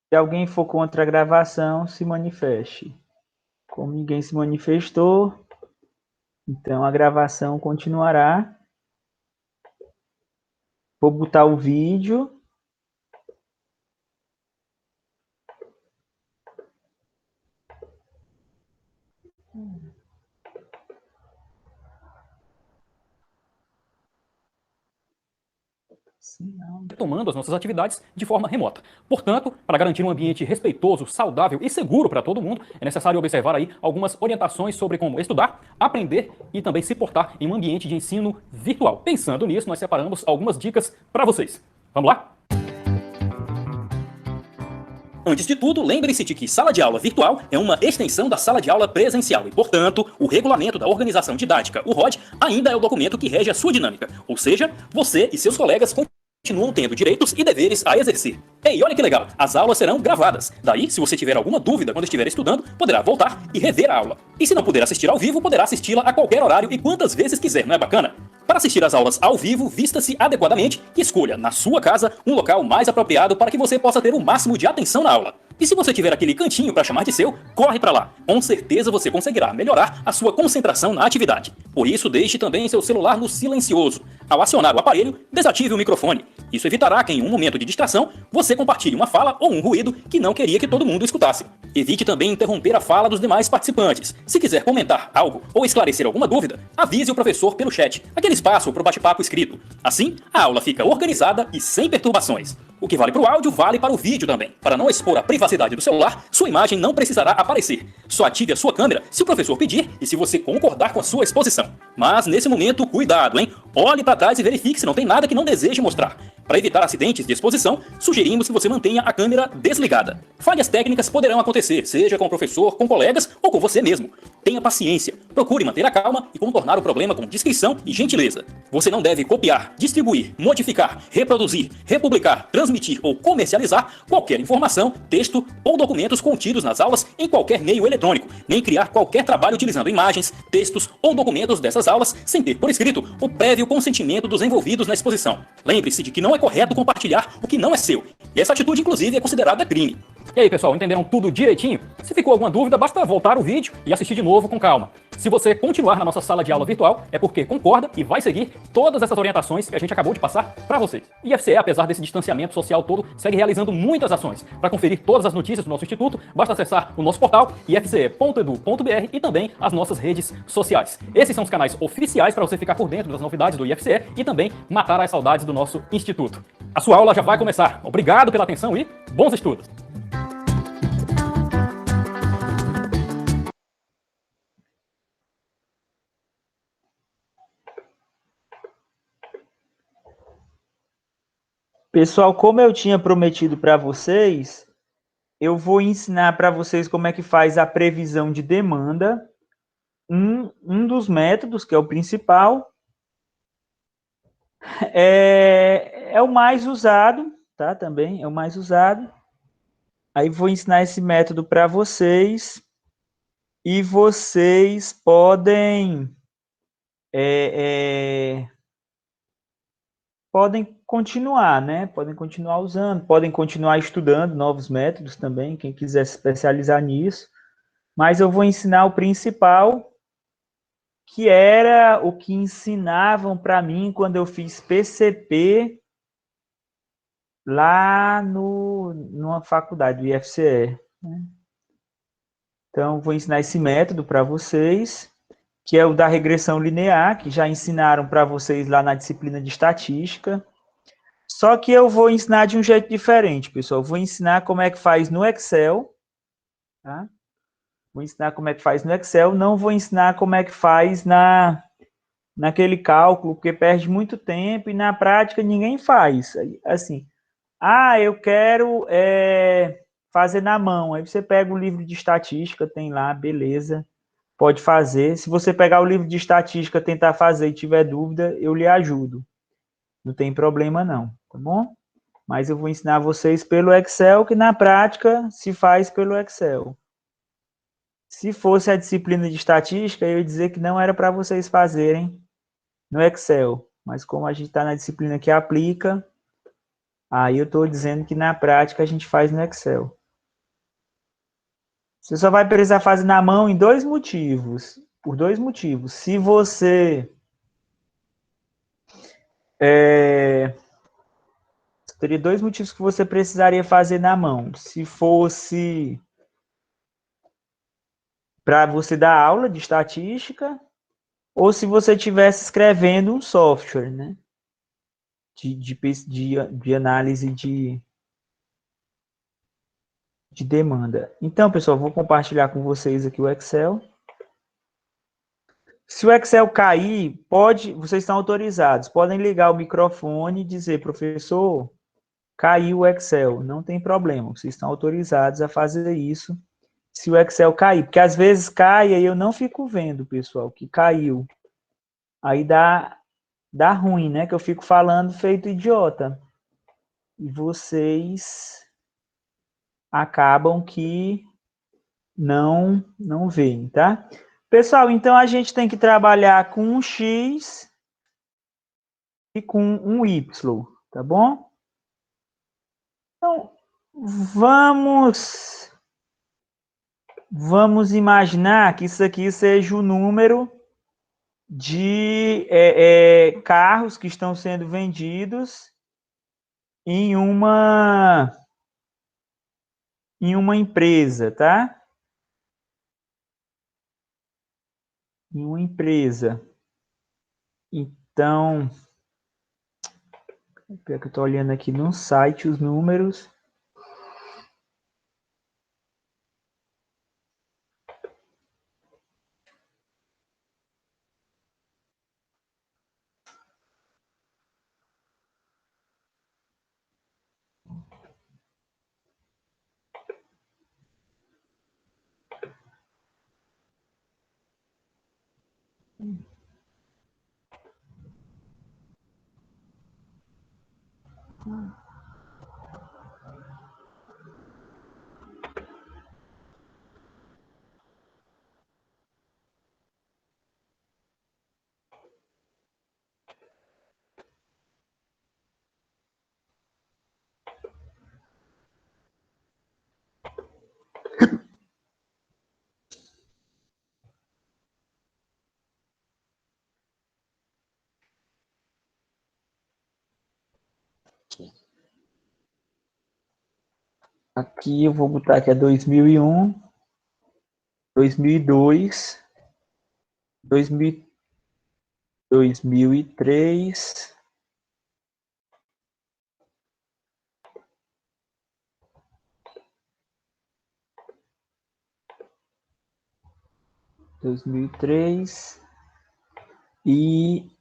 Se alguém for contra a gravação, se manifeste. Como ninguém se manifestou, então a gravação continuará. Vou botar o vídeo. Retomando as nossas atividades de forma remota. Portanto, para garantir um ambiente respeitoso, saudável e seguro para todo mundo, é necessário observar aí algumas orientações sobre como estudar, aprender e também se portar em um ambiente de ensino virtual. Pensando nisso, nós separamos algumas dicas para vocês. Vamos lá? Antes de tudo, lembre-se de que sala de aula virtual é uma extensão da sala de aula presencial e, portanto, o Regulamento da Organização Didática, o ROD, ainda é o documento que rege a sua dinâmica. Ou seja, você e seus colegas continuam tendo direitos e deveres a exercer. Ei, olha que legal, as aulas serão gravadas. Daí, se você tiver alguma dúvida quando estiver estudando, poderá voltar e rever a aula. E se não puder assistir ao vivo, poderá assisti-la a qualquer horário e quantas vezes quiser, não é bacana? Para assistir às aulas ao vivo, vista-se adequadamente e escolha, na sua casa, um local mais apropriado para que você possa ter o máximo de atenção na aula. E se você tiver aquele cantinho para chamar de seu, corre para lá. Com certeza você conseguirá melhorar a sua concentração na atividade. Por isso, deixe também seu celular no silencioso. Ao acionar o aparelho, desative o microfone. Isso evitará que, em um momento de distração, você compartilhe uma fala ou um ruído que não queria que todo mundo escutasse. Evite também interromper a fala dos demais participantes. Se quiser comentar algo ou esclarecer alguma dúvida, avise o professor pelo chat, aquele espaço para o bate-papo escrito. Assim, a aula fica organizada e sem perturbações. O que vale para o áudio, vale para o vídeo também. Para não expor a privacidade do celular, sua imagem não precisará aparecer. Só ative a sua câmera se o professor pedir e se você concordar com a sua exposição. Mas, nesse momento, cuidado, hein? Olhe para trás e verifique se não tem nada que não deseje mostrar. Para evitar acidentes de exposição, sugerimos que você mantenha a câmera desligada. Falhas técnicas poderão acontecer, seja com o professor, com colegas ou com você mesmo. Tenha paciência, procure manter a calma e contornar o problema com discrição e gentileza. Você não deve copiar, distribuir, modificar, reproduzir, republicar, transmitir ou comercializar qualquer informação, texto ou documentos contidos nas aulas em qualquer meio eletrônico, nem criar qualquer trabalho utilizando imagens, textos ou documentos dessas aulas sem ter por escrito o prévio consentimento dos envolvidos na exposição. Lembre-se de que não é correto compartilhar o que não é seu, e essa atitude inclusive é considerada crime. E aí, pessoal, entenderam tudo direitinho? Se ficou alguma dúvida, basta voltar o vídeo e assistir de novo com calma. Se você continuar na nossa sala de aula virtual, é porque concorda e vai seguir todas essas orientações que a gente acabou de passar para vocês. E a IFCE, apesar desse distanciamento social todo, segue realizando muitas ações. Para conferir todas as notícias do nosso instituto, basta acessar o nosso portal ifce.edu.br e também as nossas redes sociais. Esses são os canais oficiais para você ficar por dentro das novidades do IFCE e também matar as saudades do nosso instituto. A sua aula já vai começar. Obrigado pela atenção e bons estudos! Pessoal, como eu tinha prometido para vocês, eu vou ensinar para vocês como é que faz a previsão de demanda. Um dos métodos, que é o principal, é o mais usado, tá? Também é o mais usado. Aí vou ensinar esse método para vocês e vocês podem podem continuar, né? Podem continuar usando, podem continuar estudando novos métodos também, quem quiser se especializar nisso. Mas eu vou ensinar o principal, que era o que ensinavam para mim quando eu fiz PCP lá numa faculdade do IFCE. Né? Então, vou ensinar esse método para vocês, que é o da regressão linear, que já ensinaram para vocês lá na disciplina de estatística. Só que eu vou ensinar de um jeito diferente, pessoal. Eu vou ensinar como é que faz no Excel, tá? Vou ensinar como é que faz no Excel, não vou ensinar como é que faz naquele cálculo, porque perde muito tempo e na prática ninguém faz. Assim, eu quero fazer na mão. Aí você pega o livro de estatística, tem lá, beleza, pode fazer. Se você pegar o livro de estatística, tentar fazer e tiver dúvida, eu lhe ajudo. Não tem problema não, tá bom? Mas eu vou ensinar vocês pelo Excel, que na prática se faz pelo Excel. Se fosse a disciplina de estatística, eu ia dizer que não era para vocês fazerem no Excel. Mas como a gente está na disciplina que aplica, aí eu estou dizendo que na prática a gente faz no Excel. Você só vai precisar fazer na mão em dois motivos. Por dois motivos. Se você teria dois motivos que você precisaria fazer na mão. Se fosse para você dar aula de estatística, ou se você estivesse escrevendo um software, né? De análise de demanda. Então, pessoal, vou compartilhar com vocês aqui o Excel. Se o Excel cair, vocês estão autorizados, podem ligar o microfone e dizer, professor, caiu o Excel. Não tem problema, vocês estão autorizados a fazer isso se o Excel cair. Porque às vezes cai e eu não fico vendo, pessoal, que caiu. Aí dá ruim, né? Que eu fico falando feito idiota. E vocês acabam que não veem, tá? Pessoal, então a gente tem que trabalhar com um X e com um Y, tá bom? Então, vamos imaginar que isso aqui seja o número de carros que estão sendo vendidos em uma empresa, tá? Em uma empresa. Então, que eu estou olhando aqui no site os números. Aqui eu vou botar que é 2001, 2002, 2003, 2003 e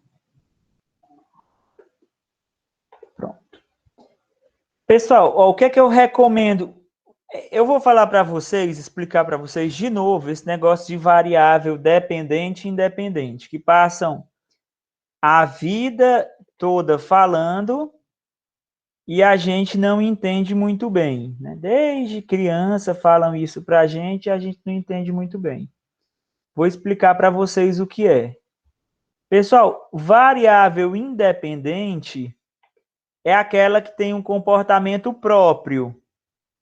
pronto. Pessoal, ó, o que é que eu recomendo? Eu vou falar para vocês, explicar para vocês de novo esse negócio de variável dependente e independente, que passam a vida toda falando e a gente não entende muito bem, né? Desde criança falam isso para a gente e a gente não entende muito bem. Vou explicar para vocês o que é. Pessoal, variável independente é aquela que tem um comportamento próprio.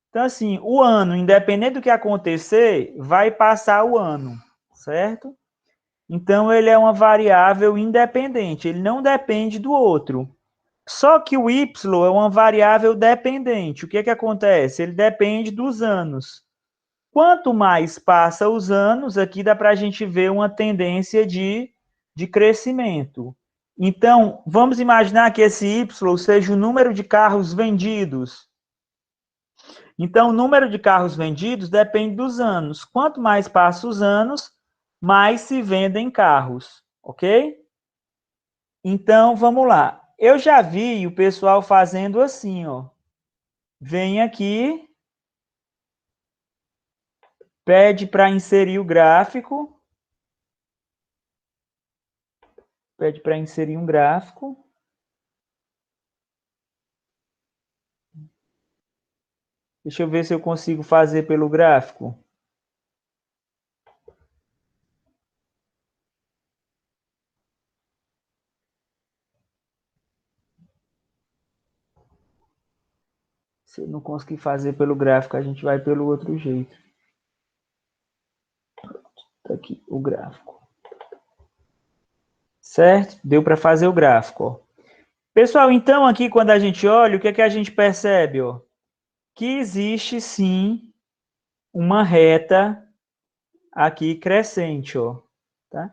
Então, assim, o ano, independente do que acontecer, vai passar o ano, certo? Então, ele é uma variável independente, ele não depende do outro. Só que o y é uma variável dependente. O que que acontece? Ele depende dos anos. Quanto mais passa os anos, aqui dá para a gente ver uma tendência de crescimento. Então, vamos imaginar que esse y seja o número de carros vendidos. Então, o número de carros vendidos depende dos anos. Quanto mais passa os anos, mais se vendem carros, ok? Então, vamos lá. Eu já vi o pessoal fazendo assim, ó. Vem aqui, pede para inserir o gráfico, pede para inserir um gráfico. Deixa eu ver se eu consigo fazer pelo gráfico. Se eu não conseguir fazer pelo gráfico, a gente vai pelo outro jeito. Tá aqui o gráfico. Certo? Deu para fazer o gráfico, ó. Pessoal, então aqui quando a gente olha, o que é que a gente percebe, ó? Que existe sim uma reta aqui crescente, ó, tá?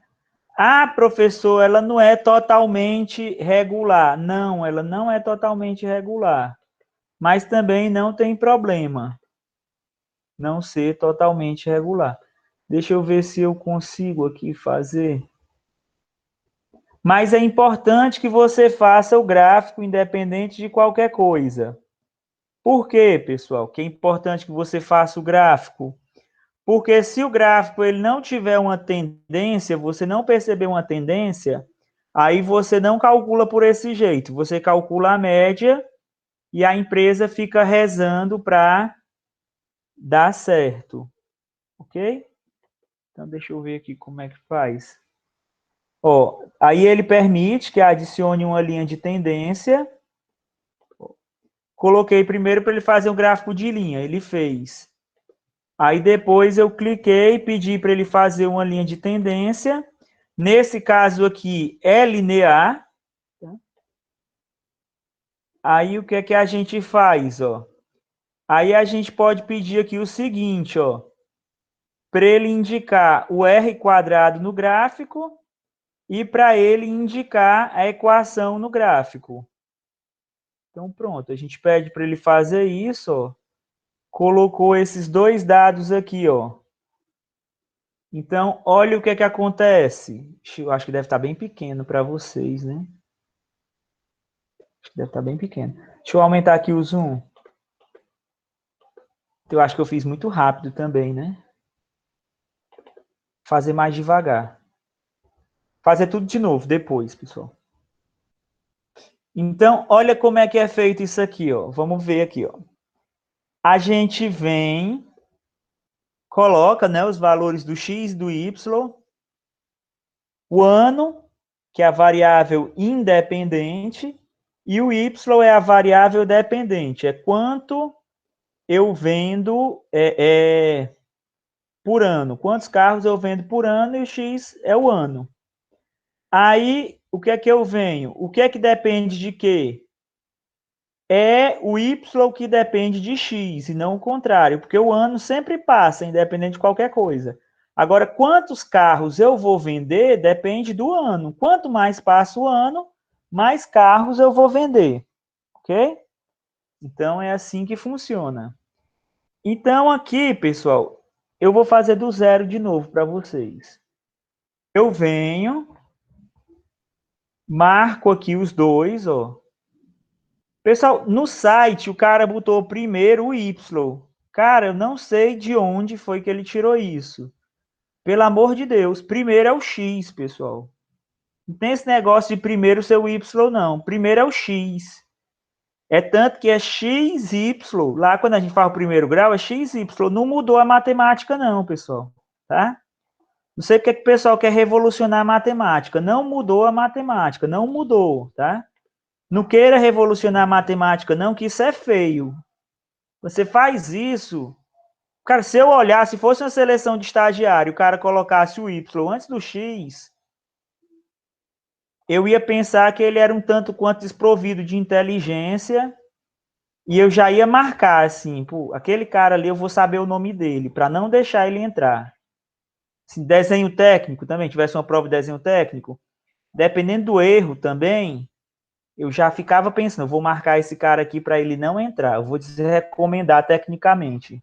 Ah, professor, ela não é totalmente regular. Não, ela não é totalmente regular. Mas também não tem problema não ser totalmente regular. Deixa eu ver se eu consigo aqui fazer. Mas é importante que você faça o gráfico independente de qualquer coisa. Por quê, pessoal? Que é importante que você faça o gráfico? Porque se o gráfico ele não tiver uma tendência, você não perceber uma tendência, aí você não calcula por esse jeito. Você calcula a média e a empresa fica rezando para dar certo. Ok? Então, deixa eu ver aqui como é que faz. Ó, aí ele permite que adicione uma linha de tendência. Coloquei primeiro para ele fazer um gráfico de linha. Ele fez. Aí depois eu cliquei e pedi para ele fazer uma linha de tendência. Nesse caso aqui é linear. Aí o que é que a gente faz, ó? Aí a gente pode pedir aqui o seguinte, ó, para ele indicar o R quadrado no gráfico e para ele indicar a equação no gráfico. Então pronto, a gente pede para ele fazer isso, ó. Colocou esses dois dados aqui, ó. Então, olha o que é que acontece. Eu acho que deve estar bem pequeno para vocês, né? Acho que deve estar bem pequeno. Deixa eu aumentar aqui o zoom. Eu acho que eu fiz muito rápido também, né? Fazer mais devagar. Fazer tudo de novo depois, pessoal. Então, olha como é que é feito isso aqui, ó. Vamos ver aqui, ó. A gente vem, coloca, né, os valores do x e do y, o ano, que é a variável independente, e o y é a variável dependente. É quanto eu vendo por ano. Quantos carros eu vendo por ano e o x é o ano. Aí, o que é que eu venho? O que é que depende de quê? É o y que depende de x, e não o contrário, porque o ano sempre passa, independente de qualquer coisa. Agora, quantos carros eu vou vender depende do ano. Quanto mais passa o ano, mais carros eu vou vender. Ok? Então, é assim que funciona. Então, aqui, pessoal, eu vou fazer do zero de novo para vocês. Eu venho, marco aqui os dois, ó. Pessoal, no site o cara botou primeiro o Y. Cara, eu não sei de onde foi que ele tirou isso. Pelo amor de Deus, primeiro é o X, pessoal. Não tem esse negócio de primeiro ser o Y, não. Primeiro é o X. É tanto que é XY. Lá quando a gente faz o primeiro grau, é XY. Não mudou a matemática, não, pessoal. Tá? Não sei porque que o pessoal quer revolucionar a matemática. Não mudou a matemática. Não mudou, tá? Não queira revolucionar a matemática, não, que isso é feio. Você faz isso. Cara, se eu olhar, se fosse uma seleção de estagiário, o cara colocasse o Y antes do X, eu ia pensar que ele era um tanto quanto desprovido de inteligência e eu já ia marcar assim, pô, aquele cara ali eu vou saber o nome dele, para não deixar ele entrar. Se desenho técnico também, tivesse uma prova de desenho técnico, dependendo do erro também, eu já ficava pensando, eu vou marcar esse cara aqui para ele não entrar, eu vou desrecomendar tecnicamente,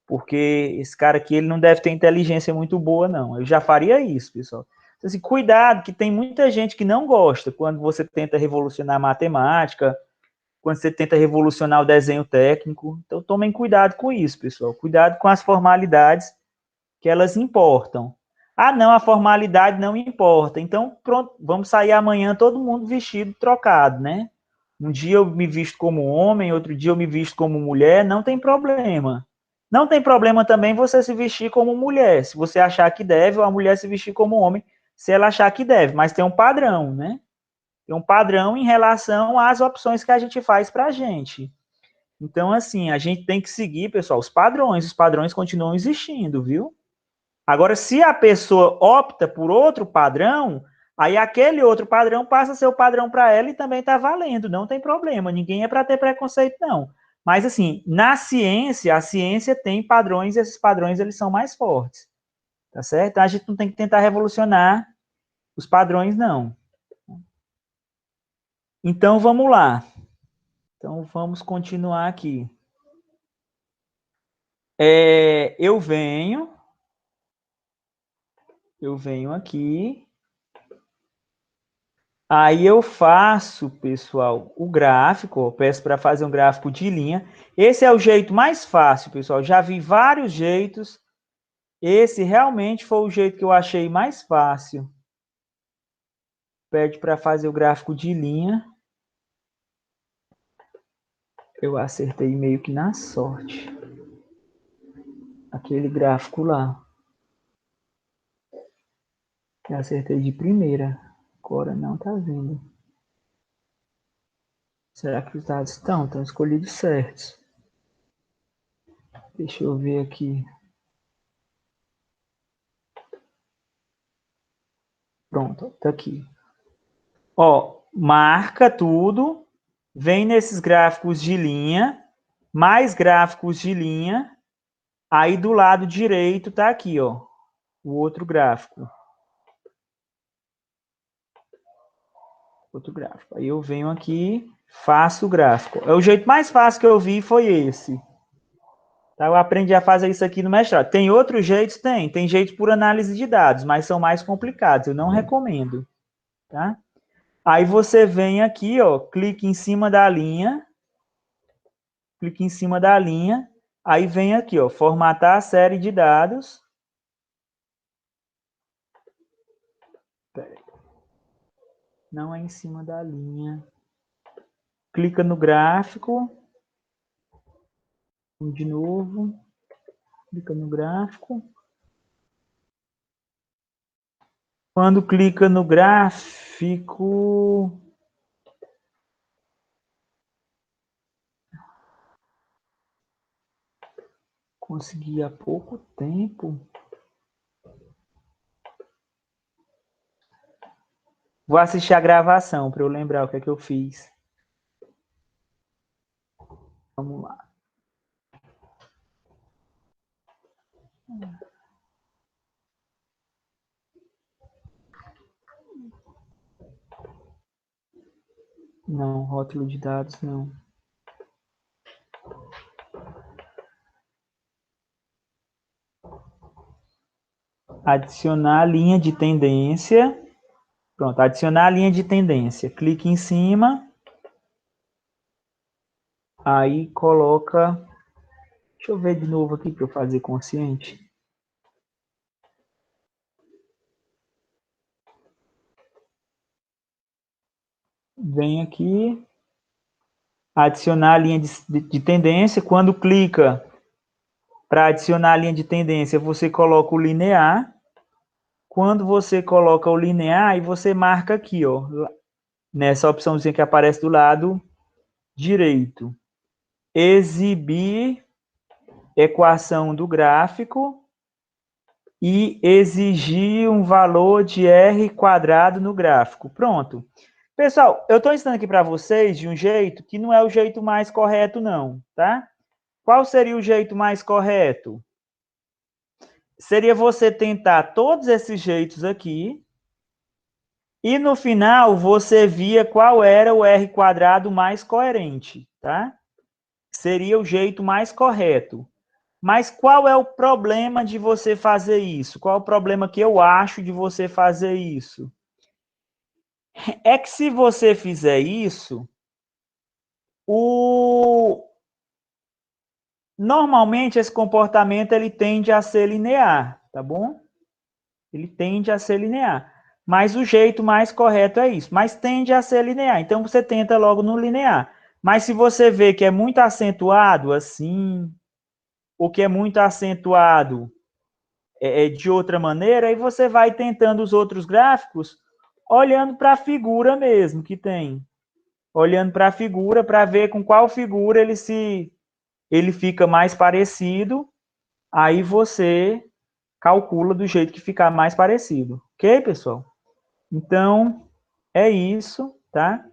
porque esse cara aqui ele não deve ter inteligência muito boa, não. Eu já faria isso, pessoal. Então, assim, cuidado, que tem muita gente que não gosta quando você tenta revolucionar a matemática, quando você tenta revolucionar o desenho técnico. Então, tomem cuidado com isso, pessoal. Cuidado com as formalidades que elas importam. Ah, não, a formalidade não importa. Então, pronto, vamos sair amanhã todo mundo vestido trocado, né? Um dia eu me visto como homem, outro dia eu me visto como mulher, não tem problema. Não tem problema também você se vestir como mulher, se você achar que deve, ou a mulher se vestir como homem, se ela achar que deve, mas tem um padrão, né? Tem um padrão em relação às opções que a gente faz para a gente. Então, assim, a gente tem que seguir, pessoal, os padrões continuam existindo, viu? Agora, se a pessoa opta por outro padrão, aí aquele outro padrão passa a ser o padrão para ela e também está valendo, não tem problema, ninguém é para ter preconceito, não. Mas, assim, na ciência, a ciência tem padrões e esses padrões, eles são mais fortes, tá certo? Então, a gente não tem que tentar revolucionar os padrões, não. Então, vamos lá. Então, vamos continuar aqui. Eu venho aqui, aí eu faço, pessoal, o gráfico, ó, peço para fazer um gráfico de linha. Esse é o jeito mais fácil, pessoal. Já vi vários jeitos. Esse realmente foi o jeito que eu achei mais fácil. Pede para fazer o gráfico de linha. Eu acertei meio que na sorte. Aquele gráfico lá. Eu acertei de primeira. Agora não está vindo. Será que os dados estão escolhidos certos? Deixa eu ver aqui. Pronto, tá aqui. Ó, marca tudo, vem nesses gráficos de linha, mais gráficos de linha, aí do lado direito tá aqui, ó, o outro gráfico. Outro gráfico. Aí eu venho aqui, faço o gráfico. O jeito mais fácil que eu vi foi esse. Tá, eu aprendi a fazer isso aqui no mestrado. Tem outros jeitos? Tem. Tem jeito por análise de dados, mas são mais complicados. Eu não recomendo. Tá? Aí você vem aqui, ó, clica em cima da linha. Clica em cima da linha. Aí vem aqui, ó, formatar a série de dados. Não é em cima da linha. Clica no gráfico. De novo. Clica no gráfico. Quando clica no gráfico, consegui há pouco tempo. Vou assistir a gravação para eu lembrar o que é que eu fiz. Vamos lá. Não, rótulo de dados não. Adicionar a linha de tendência. Pronto, adicionar a linha de tendência. Clique em cima. Aí coloca... Deixa eu ver de novo aqui para eu fazer consciente. Vem aqui. Adicionar a linha de tendência. Quando clica para adicionar a linha de tendência, você coloca o linear. Quando você coloca o linear, aí você marca aqui, ó, nessa opçãozinha que aparece do lado direito. Exibir equação do gráfico e exigir um valor de R quadrado no gráfico. Pronto. Pessoal, eu estou ensinando aqui para vocês de um jeito que não é o jeito mais correto, não, tá? Qual seria o jeito mais correto? Seria você tentar todos esses jeitos aqui e no final você via qual era o R quadrado mais coerente, tá? Seria o jeito mais correto. Mas qual é o problema de você fazer isso? Qual é o problema que eu acho de você fazer isso? É que se você fizer isso, normalmente esse comportamento ele tende a ser linear, tá bom? Ele tende a ser linear. Mas o jeito mais correto é isso. Mas tende a ser linear. Então você tenta logo no linear. Mas se você vê que é muito acentuado assim, ou que é muito acentuado de outra maneira, aí você vai tentando os outros gráficos olhando para a figura mesmo que tem. Olhando para a figura para ver com qual figura ele fica mais parecido. Aí você calcula do jeito que ficar mais parecido. Ok, pessoal? Então, é isso, tá?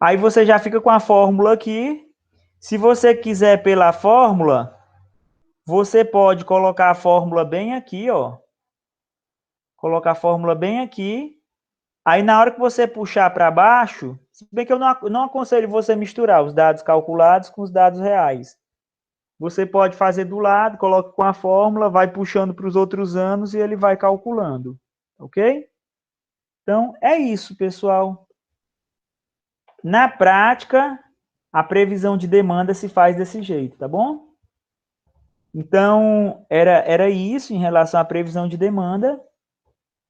Aí você já fica com a fórmula aqui. Se você quiser pela fórmula, você pode colocar a fórmula bem aqui, ó. Colocar a fórmula bem aqui. Aí, na hora que você puxar para baixo, se bem que eu não aconselho você misturar os dados calculados com os dados reais. Você pode fazer do lado, coloca com a fórmula, vai puxando para os outros anos e ele vai calculando. Ok? Então, é isso, pessoal. Na prática, a previsão de demanda se faz desse jeito, tá bom? Então, era isso em relação à previsão de demanda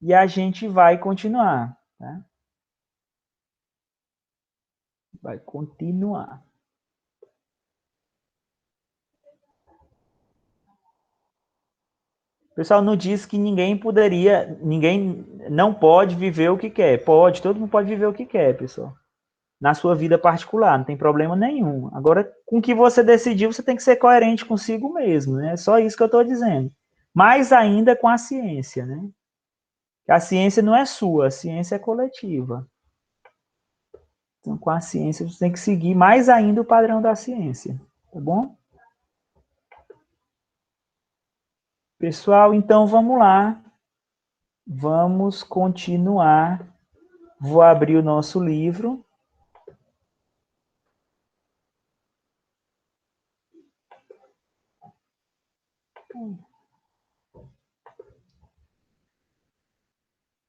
e a gente vai continuar, tá? Vai continuar. O pessoal não diz que ninguém não pode viver o que quer. Pode, todo mundo pode viver o que quer, pessoal. Na sua vida particular, não tem problema nenhum. Agora, com o que você decidiu, você tem que ser coerente consigo mesmo, né? É só isso que eu estou dizendo. Mais ainda com a ciência, né? A ciência não é sua, a ciência é coletiva. Então, com a ciência, você tem que seguir mais ainda o padrão da ciência, tá bom? Pessoal, então vamos lá. Vamos continuar. Vou abrir o nosso livro.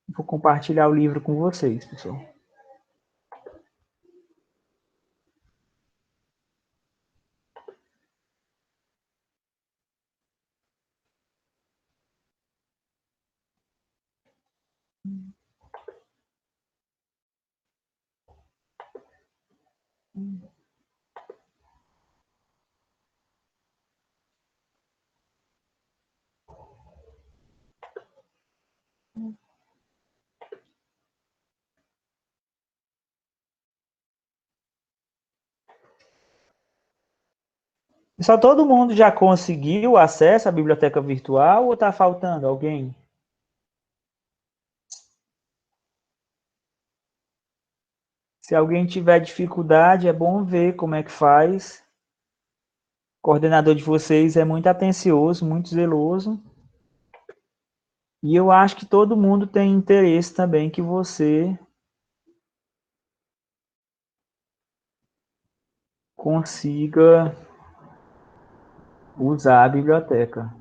Vou compartilhar o livro com vocês, pessoal. Pessoal, todo mundo já conseguiu acesso à biblioteca virtual ou está faltando alguém? Se alguém tiver dificuldade, é bom ver como é que faz. O coordenador de vocês é muito atencioso, muito zeloso. E eu acho que todo mundo tem interesse também que você consiga usar a biblioteca.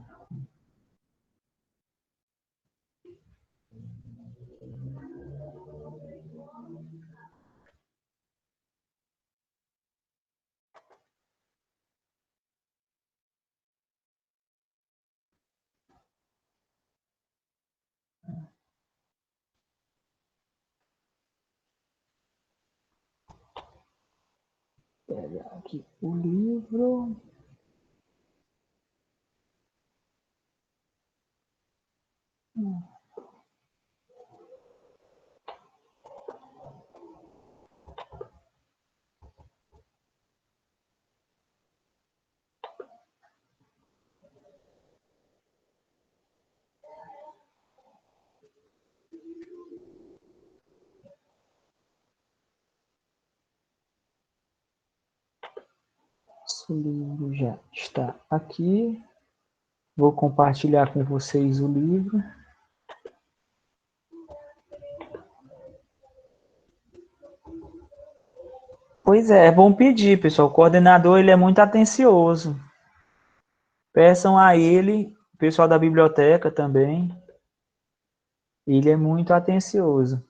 Pegar aqui o livro. O livro já está aqui. Vou compartilhar com vocês o livro. Pois é bom pedir, pessoal. O coordenador ele é muito atencioso. Peçam a ele, o pessoal da biblioteca também. Ele é muito atencioso.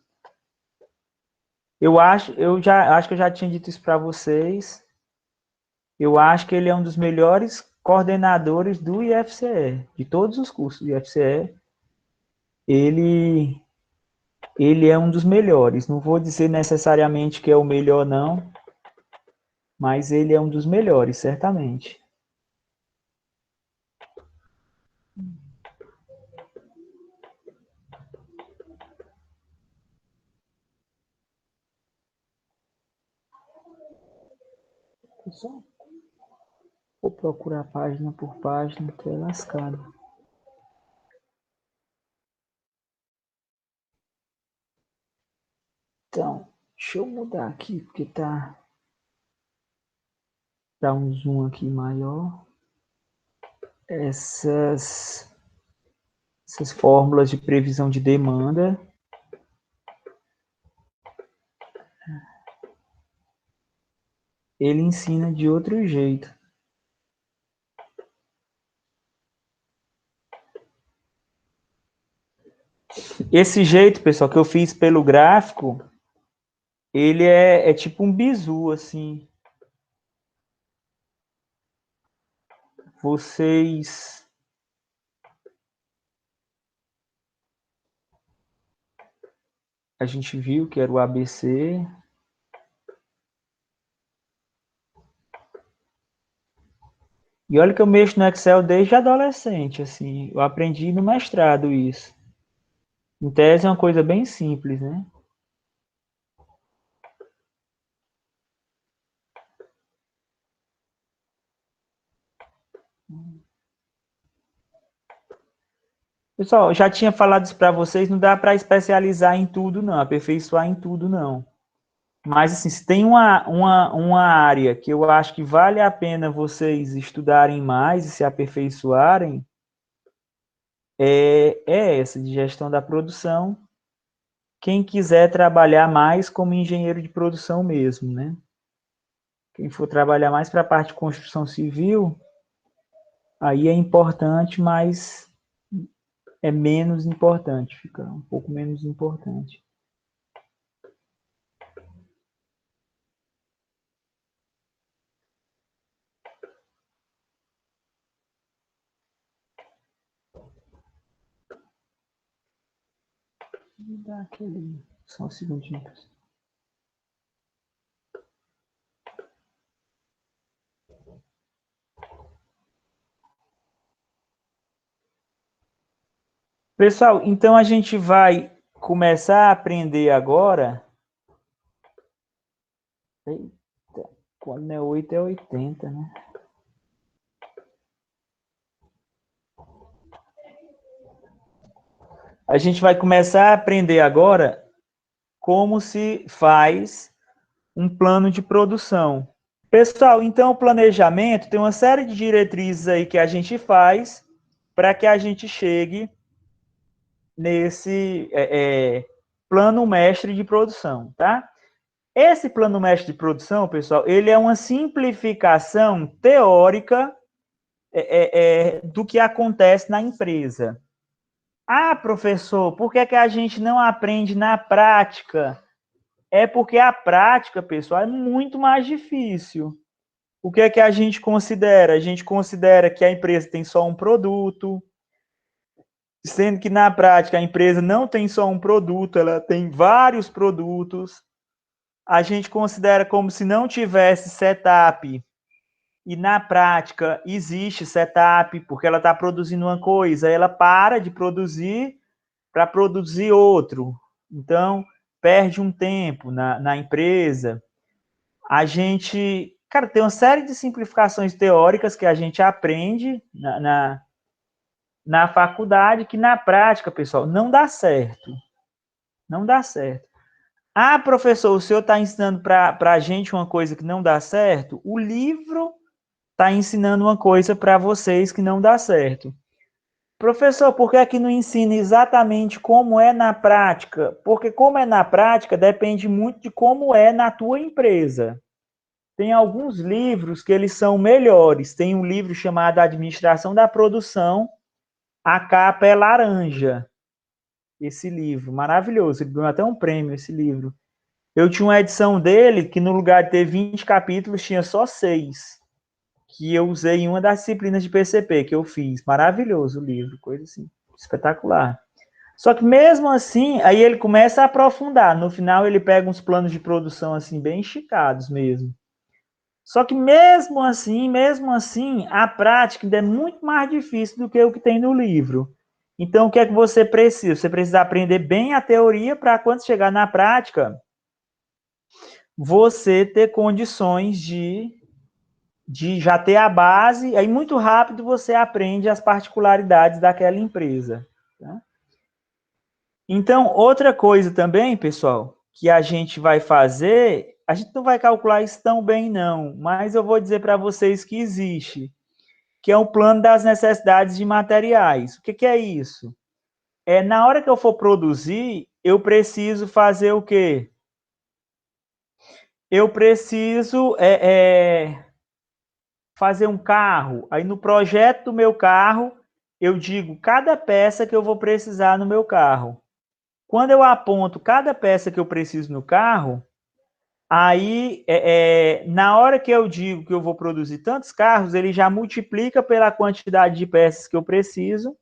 Eu acho que eu já tinha dito isso para vocês. Eu acho que ele é um dos melhores coordenadores do IFCE, de todos os cursos do IFCE. Ele ele é um dos melhores. Não vou dizer necessariamente que é o melhor não, mas ele é um dos melhores, certamente. Vou procurar página por página, que é lascado. Deixa eu mudar aqui, porque tá um zoom aqui maior. Essas fórmulas de previsão de demanda. Ele ensina de outro jeito. Esse jeito, pessoal, que eu fiz pelo gráfico, ele é tipo um bizu, assim. Vocês... A gente viu que era o ABC. E olha que eu mexo no Excel desde adolescente, assim. Eu aprendi no mestrado isso. Em tese é uma coisa bem simples, né? Pessoal, eu já tinha falado isso para vocês, não dá para especializar em tudo, não, aperfeiçoar em tudo, não. Mas, assim, se tem uma área que eu acho que vale a pena vocês estudarem mais e se aperfeiçoarem, é essa, de gestão da produção. Quem quiser trabalhar mais como engenheiro de produção mesmo, né? Quem for trabalhar mais para a parte de construção civil, aí é importante, mas é menos importante, fica um pouco menos importante. Vou dar aquele... Só um segundinho. Pessoal, então a gente vai começar a aprender agora. Eita, quando não é 8 é 80, né? A gente vai começar a aprender agora como se faz um plano de produção. Pessoal, então o planejamento tem uma série de diretrizes aí que a gente faz para que a gente chegue nesse plano mestre de produção, tá? Esse plano mestre de produção, pessoal, ele é uma simplificação teórica do que acontece na empresa. Ah, professor, por que a gente não aprende na prática? É porque a prática, pessoal, é muito mais difícil. O que é que a gente considera? A gente considera que a empresa tem só um produto, sendo que na prática a empresa não tem só um produto, ela tem vários produtos. A gente considera como se não tivesse setup, e na prática existe setup, porque ela está produzindo uma coisa, ela para de produzir para produzir outro. Então, perde um tempo na empresa. A gente, cara, tem uma série de simplificações teóricas que a gente aprende na faculdade, que na prática, pessoal, não dá certo. Não dá certo. Ah, professor, o senhor está ensinando para a gente uma coisa que não dá certo? O livro está ensinando uma coisa para vocês que não dá certo. Professor, por que é que não ensina exatamente como é na prática? Porque como é na prática depende muito de como é na tua empresa. Tem alguns livros que eles são melhores. Tem um livro chamado Administração da Produção, a capa é laranja. Esse livro, maravilhoso. Ele ganhou até um prêmio, esse livro. Eu tinha uma edição dele que no lugar de ter 20 capítulos, tinha só 6. Que eu usei em uma das disciplinas de PCP que eu fiz. Maravilhoso o livro, coisa assim, espetacular. Só que mesmo assim, aí ele começa a aprofundar. No final ele pega uns planos de produção assim bem esticados mesmo. Só que mesmo assim, a prática ainda é muito mais difícil do que o que tem no livro. Então, o que é que você precisa? Você precisa aprender bem a teoria para quando chegar na prática, você ter condições de já ter a base, aí muito rápido você aprende as particularidades daquela empresa. Tá? Então, outra coisa também, pessoal, que a gente vai fazer, a gente não vai calcular isso tão bem, não, mas eu vou dizer para vocês que existe, que é o plano das necessidades de materiais. O que, que é isso? Na hora que eu for produzir, eu preciso fazer o quê? Eu preciso fazer um carro. Aí no projeto do meu carro, eu digo cada peça que eu vou precisar no meu carro. Quando eu aponto cada peça que eu preciso no carro, aí na hora que eu digo que eu vou produzir tantos carros, ele já multiplica pela quantidade de peças que eu preciso,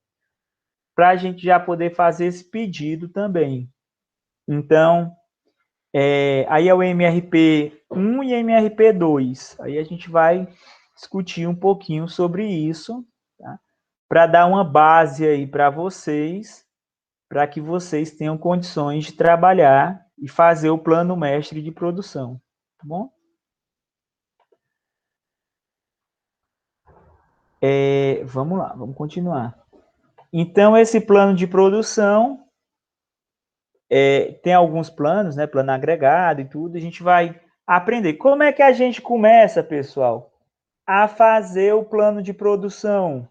para a gente já poder fazer esse pedido também. Então, aí é o MRP1 e MRP2. Aí a gente vai discutir um pouquinho sobre isso, tá? Para dar uma base aí para vocês, para que vocês tenham condições de trabalhar e fazer o plano mestre de produção, tá bom? Vamos lá, vamos continuar. Então, esse plano de produção, tem alguns planos, né? Plano agregado e tudo, a gente vai aprender. Como é que a gente começa, pessoal, a fazer o plano de produção?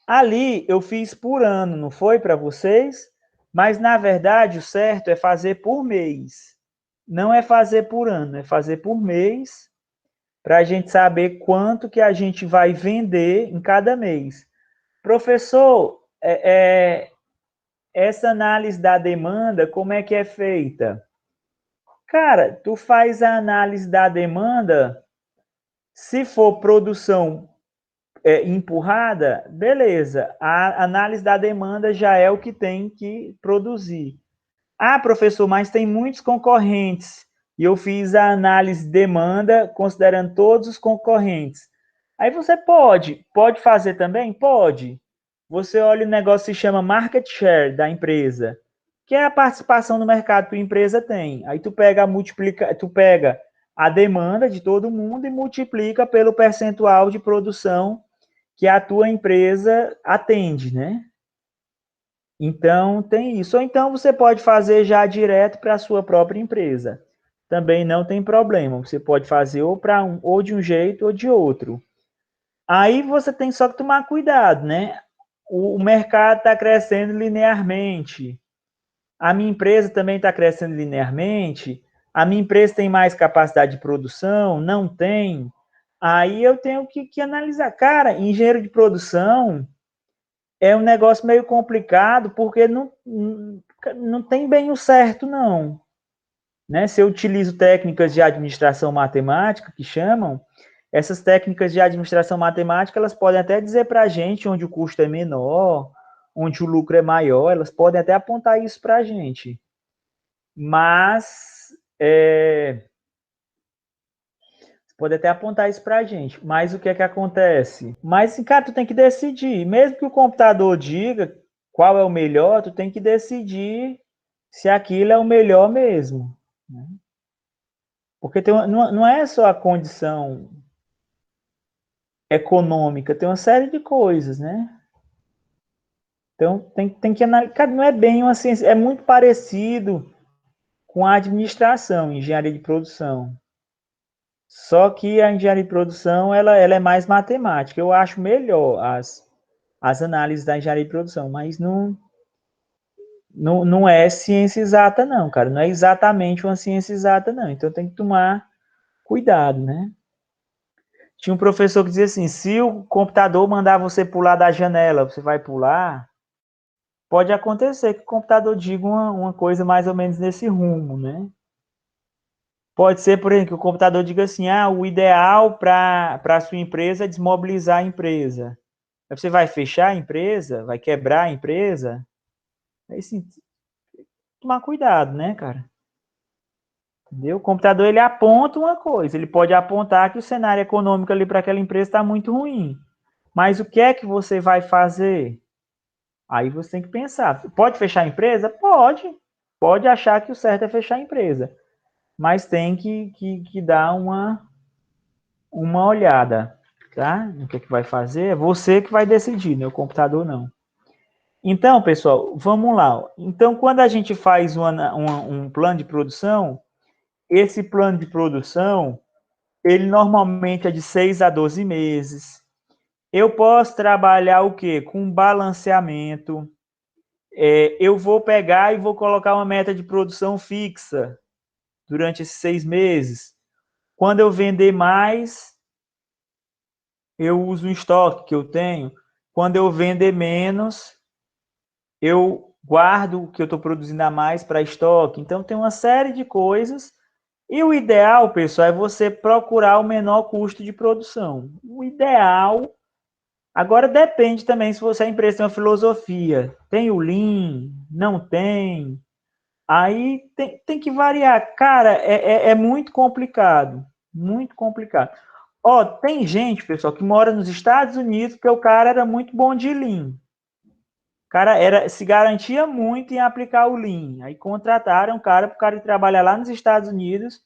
Ali eu fiz por ano, não foi para vocês? Mas, na verdade, o certo é fazer por mês. Não é fazer por ano, é fazer por mês, para a gente saber quanto que a gente vai vender em cada mês. Professor, essa análise da demanda, como é que é feita? Cara, tu faz a análise da demanda, se for produção empurrada, beleza. A análise da demanda já é o que tem que produzir. Ah, professor, mas tem muitos concorrentes. E eu fiz a análise demanda considerando todos os concorrentes. Aí você pode fazer também? Pode. Você olha o negócio que se chama market share da empresa, que é a participação no mercado que a empresa tem. Aí tu pega a demanda de todo mundo e multiplica pelo percentual de produção que a tua empresa atende, né? Então, tem isso. Ou então você pode fazer já direto para a sua própria empresa. Também não tem problema. Você pode fazer ou de um jeito ou de outro. Aí você tem só que tomar cuidado, né? O mercado está crescendo linearmente. A minha empresa também está crescendo linearmente. A minha empresa tem mais capacidade de produção? Não tem. Aí eu tenho que analisar. Cara, engenheiro de produção é um negócio meio complicado, porque não tem bem o certo, não. Né? Se eu utilizo técnicas de administração matemática, que chamam, essas técnicas de administração matemática, elas podem até dizer para a gente onde o custo é menor, onde o lucro é maior, elas podem até apontar isso para a gente. Mas, pode até apontar isso para a gente. Mas o que é que acontece? Mas, cara, tu tem que decidir. Mesmo que o computador diga qual é o melhor, tu tem que decidir se aquilo é o melhor mesmo. Né? Porque não é só a condição econômica, tem uma série de coisas, né? Então, tem que analisar. Não é bem uma ciência, é muito parecido com a administração, engenharia de produção. Só que a engenharia de produção, ela é mais matemática. Eu acho melhor as análises da engenharia de produção, mas não é ciência exata, não, cara. Não é exatamente uma ciência exata, não. Então, tem que tomar cuidado, né? Tinha um professor que dizia assim, se o computador mandar você pular da janela, você vai pular? Pode acontecer que o computador diga uma coisa mais ou menos nesse rumo, né? Pode ser, por exemplo, que o computador diga assim, o ideal para a sua empresa é desmobilizar a empresa. Aí você vai fechar a empresa? Vai quebrar a empresa? Aí sim, tomar cuidado, né, cara? Entendeu? O computador, ele aponta uma coisa, ele pode apontar que o cenário econômico ali para aquela empresa está muito ruim. Mas o que é que você vai fazer? Aí você tem que pensar. Pode fechar a empresa? Pode. Pode achar que o certo é fechar a empresa. Mas tem que dar uma olhada, tá? O que é que vai fazer? É você que vai decidir, né? O computador não. Então, pessoal, vamos lá. Então, quando a gente faz um plano de produção, esse plano de produção, ele normalmente é de 6 a 12 meses. Eu posso trabalhar o quê? Com balanceamento. Eu vou pegar e vou colocar uma meta de produção fixa durante esses 6 meses. Quando eu vender mais, eu uso o estoque que eu tenho. Quando eu vender menos, eu guardo o que eu estou produzindo a mais para estoque. Então, tem uma série de coisas. E o ideal, pessoal, é você procurar o menor custo de produção. O ideal. Agora, depende também se você, a empresa tem uma filosofia. Tem o Lean? Não tem? Aí tem que variar. Cara, é muito complicado. Muito complicado. Ó, tem gente, pessoal, que mora nos Estados Unidos porque o cara era muito bom de Lean. O cara se garantia muito em aplicar o Lean. Aí contrataram um cara para o cara trabalhar lá nos Estados Unidos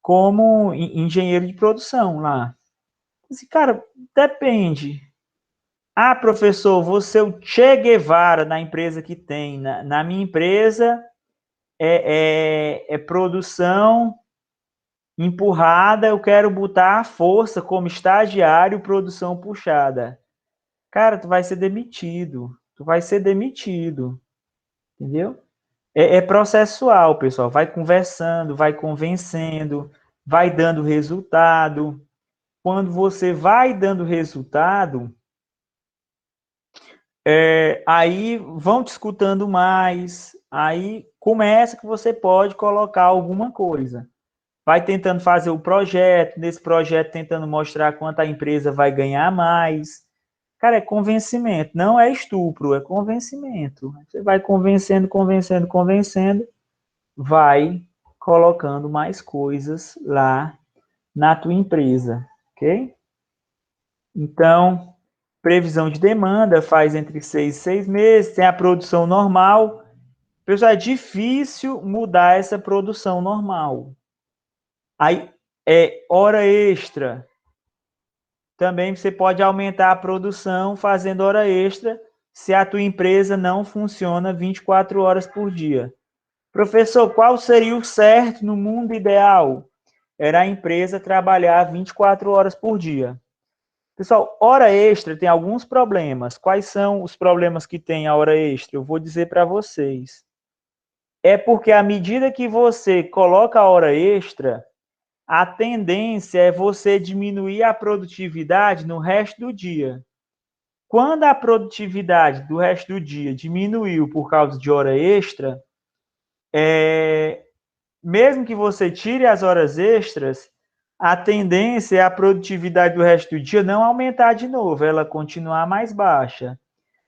como engenheiro de produção lá. Esse cara, depende. Ah, professor, você é o Che Guevara na empresa que tem. Na minha empresa é produção empurrada, eu quero botar a força como estagiário, produção puxada. Cara, tu vai ser demitido. Tu vai ser demitido. Entendeu? É processual, pessoal. Vai conversando, vai convencendo, vai dando resultado. Quando você vai dando resultado, aí vão te escutando mais, aí começa que você pode colocar alguma coisa. Vai tentando fazer o projeto, nesse projeto tentando mostrar quanto a empresa vai ganhar mais. Cara, é convencimento, não é estupro, é convencimento. Você vai convencendo, convencendo, convencendo, vai colocando mais coisas lá na tua empresa, ok? Então, previsão de demanda faz entre 6 e 6 meses, tem a produção normal. Pessoal, é difícil mudar essa produção normal. Aí, hora extra. Também você pode aumentar a produção fazendo hora extra se a tua empresa não funciona 24 horas por dia. Professor, qual seria o certo no mundo ideal? Era a empresa trabalhar 24 horas por dia. Pessoal, hora extra tem alguns problemas. Quais são os problemas que tem a hora extra? Eu vou dizer para vocês. É porque à medida que você coloca a hora extra, a tendência é você diminuir a produtividade no resto do dia. Quando a produtividade do resto do dia diminuiu por causa de hora extra, mesmo que você tire as horas extras, a tendência é a produtividade do resto do dia não aumentar de novo, ela continuar mais baixa.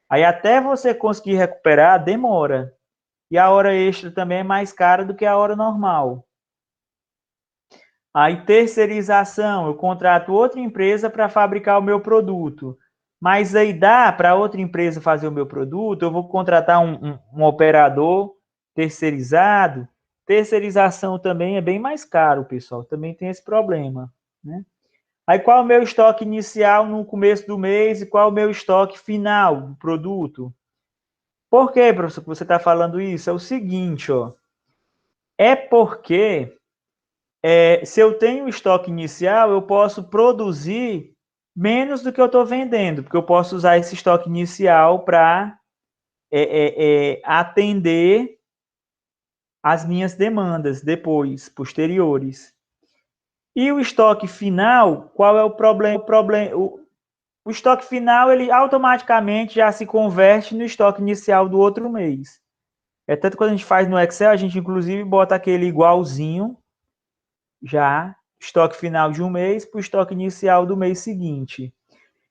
Aí até você conseguir recuperar, demora. E a hora extra também é mais cara do que a hora normal. Aí terceirização, eu contrato outra empresa para fabricar o meu produto. Mas aí dá para outra empresa fazer o meu produto, eu vou contratar um operador terceirizado. Terceirização também é bem mais caro, pessoal. Também tem esse problema, né? Aí qual é o meu estoque inicial no começo do mês e qual é o meu estoque final do produto? Por que, professor, que você está falando isso? É o seguinte, ó. É porque se eu tenho estoque inicial, eu posso produzir menos do que eu estou vendendo, porque eu posso usar esse estoque inicial para atender as minhas demandas depois, posteriores. E o estoque final, qual é o problema? O estoque final, ele automaticamente já se converte no estoque inicial do outro mês. Tanto que quando a gente faz no Excel, a gente inclusive bota aquele igualzinho já estoque final de um mês para o estoque inicial do mês seguinte.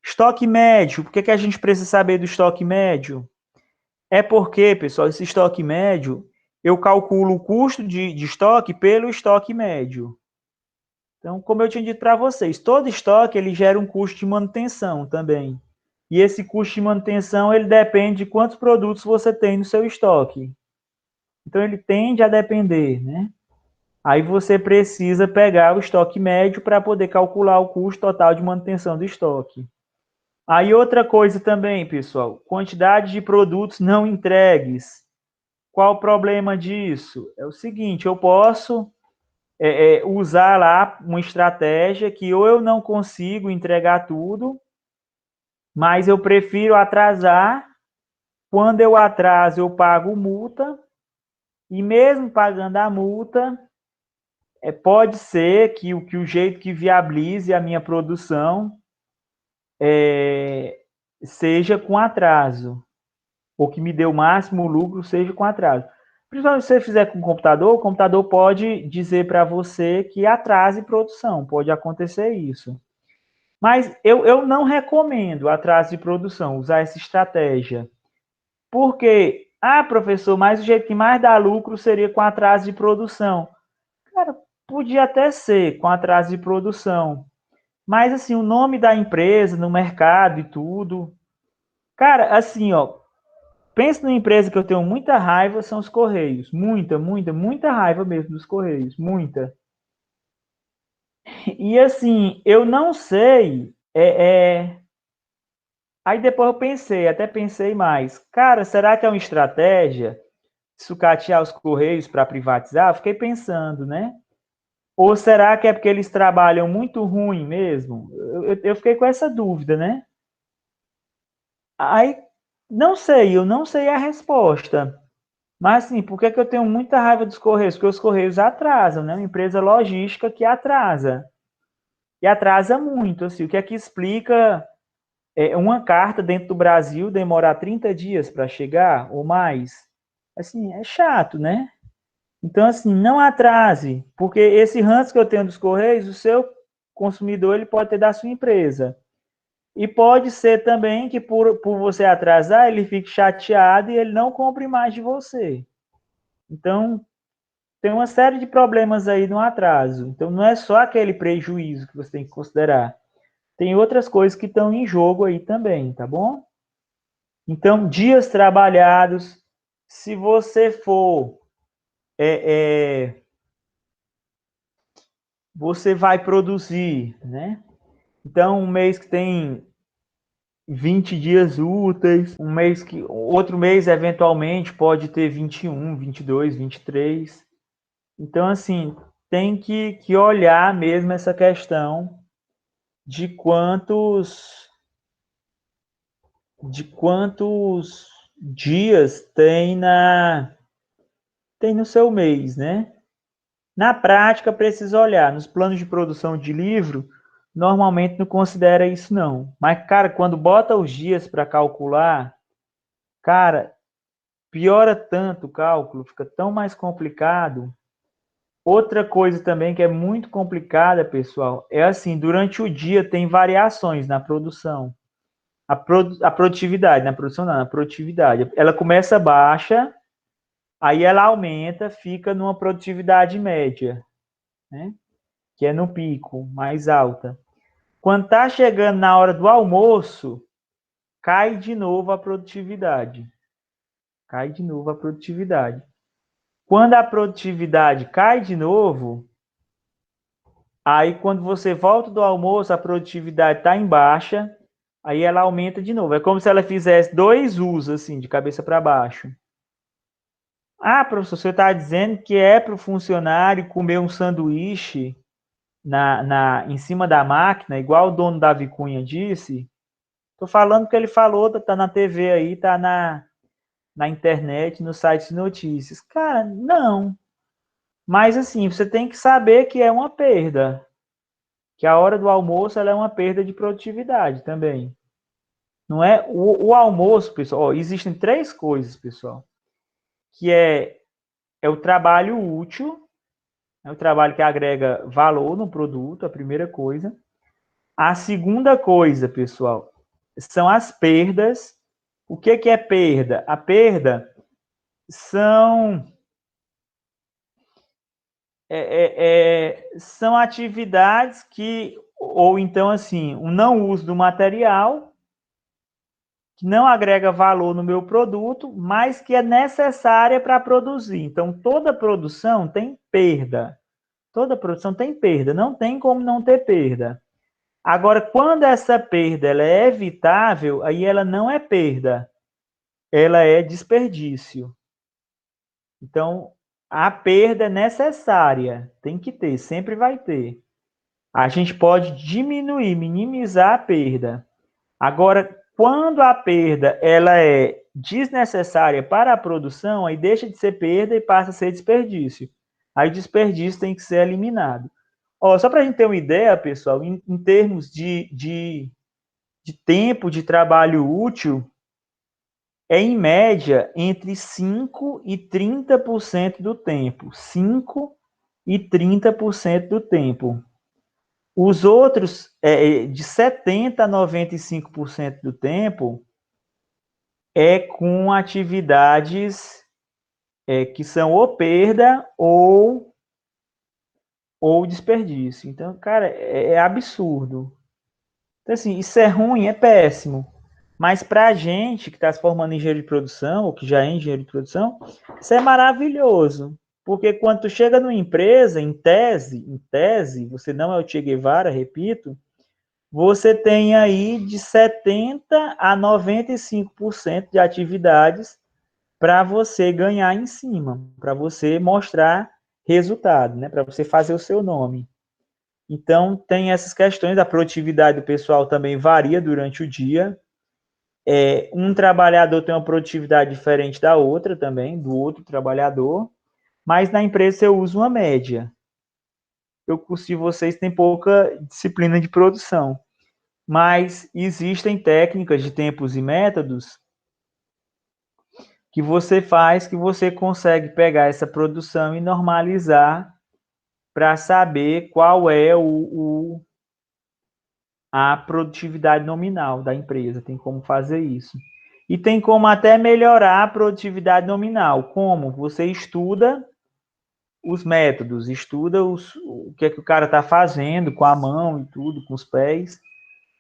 Estoque médio, por que a gente precisa saber do estoque médio? É porque, pessoal, esse estoque médio, eu calculo o custo de estoque pelo estoque médio. Então, como eu tinha dito para vocês, todo estoque ele gera um custo de manutenção também. E esse custo de manutenção ele depende de quantos produtos você tem no seu estoque. Então, ele tende a depender, né? Aí você precisa pegar o estoque médio para poder calcular o custo total de manutenção do estoque. Aí outra coisa também, pessoal, quantidade de produtos não entregues. Qual o problema disso? É o seguinte, eu posso usar lá uma estratégia que ou eu não consigo entregar tudo, mas eu prefiro atrasar. Quando eu atraso, eu pago multa, e mesmo pagando a multa, pode ser que o jeito que viabilize a minha produção seja com atraso, ou que me dê o máximo lucro seja com atraso. Principalmente se você fizer com o computador pode dizer para você que atrase produção, pode acontecer isso. Mas eu não recomendo atraso de produção, usar essa estratégia. Porque, professor, mas o jeito que mais dá lucro seria com atraso de produção. Cara, podia até ser com atraso de produção. Mas, assim, o nome da empresa no mercado e tudo. Cara, assim, ó, pensa numa empresa que eu tenho muita raiva, são os Correios. Muita, muita, muita raiva mesmo dos Correios. Muita. E, assim, eu não sei. Aí depois eu pensei, até pensei mais. Cara, será que é uma estratégia sucatear os Correios para privatizar? Eu fiquei pensando, né? Ou será que é porque eles trabalham muito ruim mesmo? Eu fiquei com essa dúvida, né? Aí, não sei, eu não sei a resposta. Mas, assim, por que eu tenho muita raiva dos Correios? Porque os Correios atrasam, né? Uma empresa logística que atrasa. E atrasa muito, assim. O que é que explica uma carta dentro do Brasil demorar 30 dias para chegar ou mais? Assim, é chato, né? Então, assim, não atrase, porque esse ranço que eu tenho dos Correios, o seu consumidor ele pode ter da sua empresa. E pode ser também que por você atrasar, ele fique chateado e ele não compre mais de você. Então, tem uma série de problemas aí no atraso. Então, não é só aquele prejuízo que você tem que considerar. Tem outras coisas que estão em jogo aí também, tá bom? Então, dias trabalhados, se você for você vai produzir, né? Então, um mês que tem 20 dias úteis, outro mês eventualmente pode ter 21, 22, 23. Então, assim, tem que olhar mesmo essa questão de quantos dias tem no seu mês, né? Na prática, precisa olhar. Nos planos de produção de livro, normalmente não considera isso, não. Mas, cara, quando bota os dias para calcular, cara, piora tanto o cálculo, fica tão mais complicado. Outra coisa também que é muito complicada, pessoal, é assim, durante o dia tem variações na produção. A produtividade, na produção não, na produtividade. Ela começa baixa, aí ela aumenta, fica numa produtividade média, né? Que é no pico, mais alta. Quando está chegando na hora do almoço, cai de novo a produtividade. Cai de novo a produtividade. Quando a produtividade cai de novo, aí quando você volta do almoço, a produtividade está em baixa, aí ela aumenta de novo. É como se ela fizesse dois U's, assim, de cabeça para baixo. Professor, você está dizendo que é para o funcionário comer um sanduíche em cima da máquina, igual o dono da Vicunha disse? Tô falando que ele falou, tá na TV aí, tá na internet, no site de notícias. Cara, não. Mas assim, você tem que saber que é uma perda. Que a hora do almoço ela é uma perda de produtividade também. Não é? O almoço, pessoal, existem três coisas, pessoal. Que é o trabalho útil, é o trabalho que agrega valor no produto, a primeira coisa. A segunda coisa, pessoal, são as perdas. O que é perda? A perda são são atividades ou então assim, o não uso do material que não agrega valor no meu produto, mas que é necessária para produzir. Então, toda produção tem perda. Toda produção tem perda. Não tem como não ter perda. Agora, quando essa perda ela é evitável, aí ela não é perda, ela é desperdício. Então, a perda é necessária, tem que ter, sempre vai ter. A gente pode diminuir, minimizar a perda. Agora, quando a perda ela é desnecessária para a produção, aí deixa de ser perda e passa a ser desperdício. Aí o desperdício tem que ser eliminado. Ó, só para a gente ter uma ideia, pessoal, em termos de tempo de trabalho útil, é em média entre 5 e 30% do tempo. 5 e 30% do tempo. Os outros, de 70% a 95% do tempo, é com atividades que são ou perda ou desperdício. Então, cara, é absurdo. Então, assim, isso é ruim, é péssimo. Mas para a gente que está se formando em engenheiro de produção, ou que já é engenheiro de produção, isso é maravilhoso. Porque quando tu chega numa empresa, em tese, você não é o Che Guevara, repito, você tem aí de 70% a 95% de atividades para você ganhar em cima, para você mostrar resultado, né? Para você fazer o seu nome. Então, tem essas questões, a produtividade do pessoal também varia durante o dia. Um trabalhador tem uma produtividade diferente da outra também, do outro trabalhador, mas na empresa eu uso uma média. Eu curso de vocês tem pouca disciplina de produção, mas existem técnicas de tempos e métodos que você faz, que você consegue pegar essa produção e normalizar para saber qual é a produtividade nominal da empresa. Tem como fazer isso. E tem como até melhorar a produtividade nominal. Como? Você estuda os métodos, estuda o que é que o cara está fazendo com a mão e tudo, com os pés.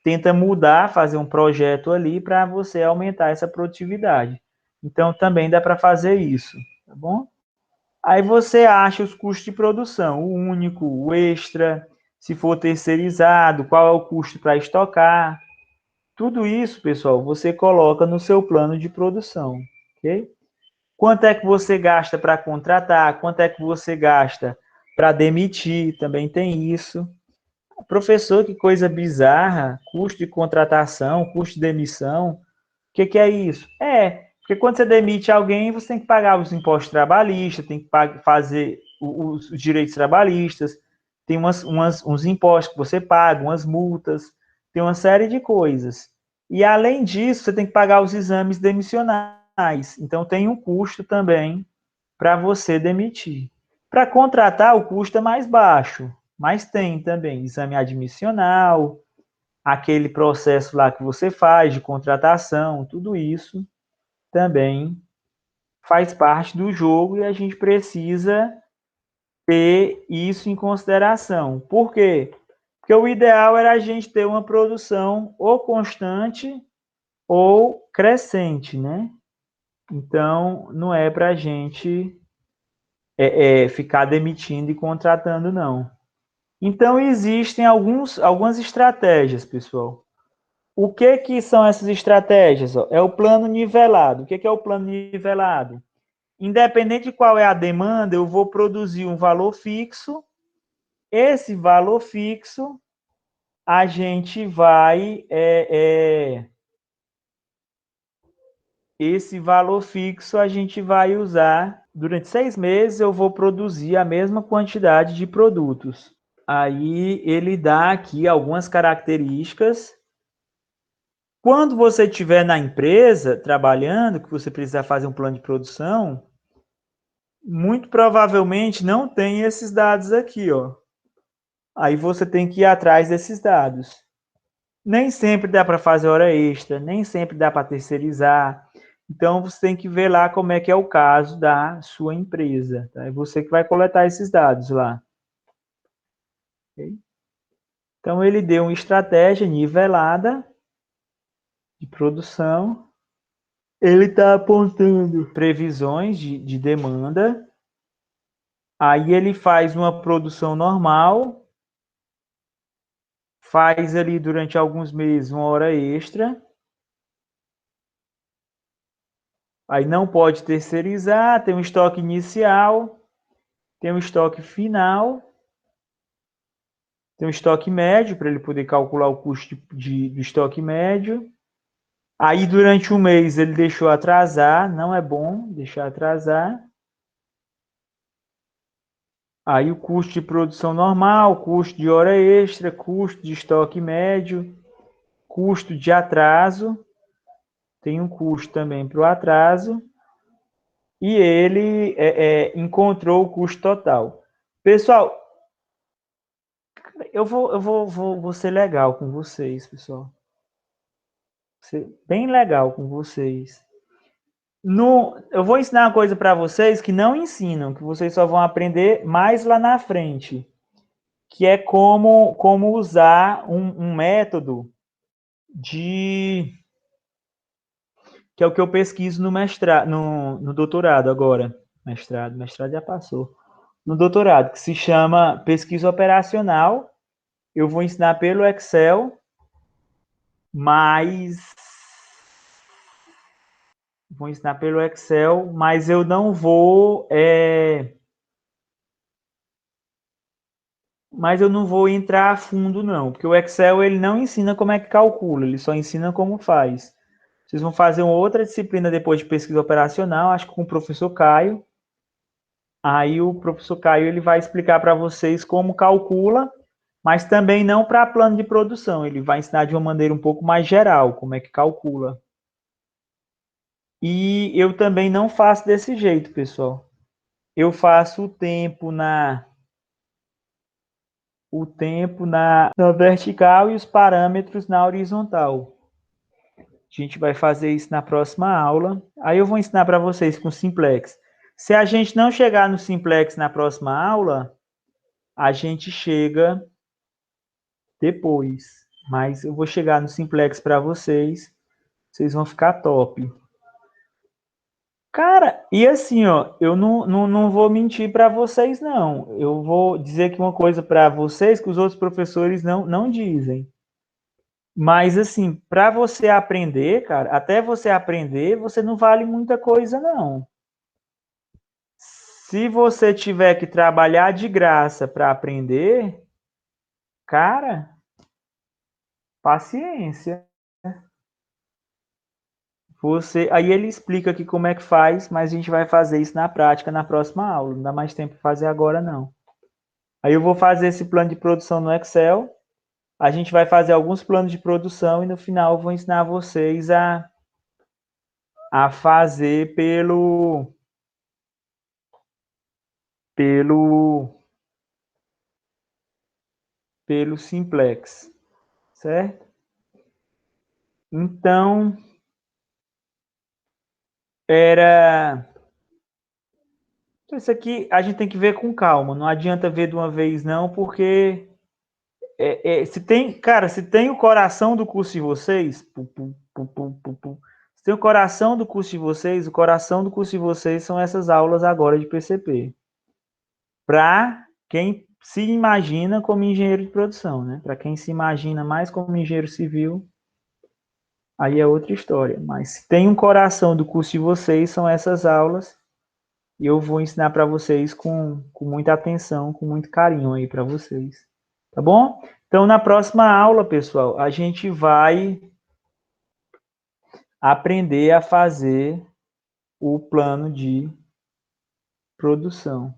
Tenta mudar, fazer um projeto ali para você aumentar essa produtividade. Então, também dá para fazer isso, tá bom? Aí você acha os custos de produção, o único, o extra, se for terceirizado, qual é o custo para estocar. Tudo isso, pessoal, você coloca no seu plano de produção, ok? Quanto é que você gasta para contratar? Quanto é que você gasta para demitir? Também tem isso. Professor, que coisa bizarra, custo de contratação, custo de demissão. O que é isso? Porque quando você demite alguém, você tem que pagar os impostos trabalhistas, tem que fazer os direitos trabalhistas, tem uns impostos que você paga, umas multas, tem uma série de coisas. E, além disso, você tem que pagar os exames demissionais. Então, tem um custo também para você demitir. Para contratar, o custo é mais baixo, mas tem também exame admissional, aquele processo lá que você faz de contratação, tudo isso também faz parte do jogo e a gente precisa ter isso em consideração. Por quê? Porque o ideal era a gente ter uma produção ou constante ou crescente, né? Então, não é para a gente ficar demitindo e contratando, não. Então, existem algumas estratégias, pessoal. O que são essas estratégias? É o plano nivelado. O que é o plano nivelado? Independente de qual é a demanda, eu vou produzir um valor fixo. Esse valor fixo, a gente vai... esse valor fixo a gente vai usar durante 6 meses, eu vou produzir a mesma quantidade de produtos. Aí ele dá aqui algumas características. Quando você estiver na empresa trabalhando, que você precisar fazer um plano de produção, muito provavelmente não tem esses dados aqui, ó. Aí você tem que ir atrás desses dados. Nem sempre dá para fazer hora extra, nem sempre dá para terceirizar. Então você tem que ver lá como é que é o caso da sua empresa. Tá? É você que vai coletar esses dados lá. Okay? Então ele deu uma estratégia nivelada de produção. Ele está apontando previsões de demanda. Aí ele faz uma produção normal, faz ali durante alguns meses uma hora extra. Aí não pode terceirizar, tem um estoque inicial, tem um estoque final, tem um estoque médio, para ele poder calcular o custo do estoque médio. Aí, durante um mês, ele deixou atrasar, não é bom deixar atrasar. Aí, o custo de produção normal, custo de hora extra, custo de estoque médio, custo de atraso, tem um custo também para o atraso, e ele encontrou o custo total. Pessoal, eu vou ser legal com vocês, pessoal. Vou ser bem legal com vocês. Eu vou ensinar uma coisa para vocês que não ensinam, que vocês só vão aprender mais lá na frente, que é como usar um método que é o que eu pesquiso no mestrado, no doutorado agora. Mestrado já passou. No doutorado, que se chama pesquisa operacional. Eu vou ensinar pelo Excel, mas eu não vou entrar a fundo, não, porque o Excel ele não ensina como é que calcula, ele só ensina como faz. Vocês vão fazer uma outra disciplina depois de pesquisa operacional, acho que com o professor Caio. Aí o professor Caio ele vai explicar para vocês como calcula, mas também não para plano de produção. Ele vai ensinar de uma maneira um pouco mais geral como é que calcula. E eu também não faço desse jeito, pessoal. Eu faço o tempo na vertical e os parâmetros na horizontal. A gente vai fazer isso na próxima aula. Aí eu vou ensinar para vocês com simplex. Se a gente não chegar no simplex na próxima aula, a gente chega depois. Mas eu vou chegar no simplex para vocês. Vocês vão ficar top. Cara, e assim, ó, eu não vou mentir para vocês, não. Eu vou dizer aqui uma coisa para vocês que os outros professores não dizem. Mas, assim, para você aprender, cara, até você aprender, você não vale muita coisa, não. Se você tiver que trabalhar de graça para aprender, cara, paciência. Aí ele explica aqui como é que faz, mas a gente vai fazer isso na prática na próxima aula. Não dá mais tempo para fazer agora, não. Aí eu vou fazer esse plano de produção no Excel. A gente vai fazer alguns planos de produção e no final eu vou ensinar vocês a fazer pelo simplex, certo? Então, isso aqui a gente tem que ver com calma, não adianta ver de uma vez não, porque se tem o coração do curso de vocês, se tem o coração do curso de vocês, o coração do curso de vocês são essas aulas agora de PCP. Para quem se imagina como engenheiro de produção, né? Para quem se imagina mais como engenheiro civil, aí é outra história. Mas se tem um coração do curso de vocês, são essas aulas. E eu vou ensinar para vocês com muita atenção, com muito carinho aí para vocês. Tá bom? Então, na próxima aula, pessoal, a gente vai aprender a fazer o plano de produção.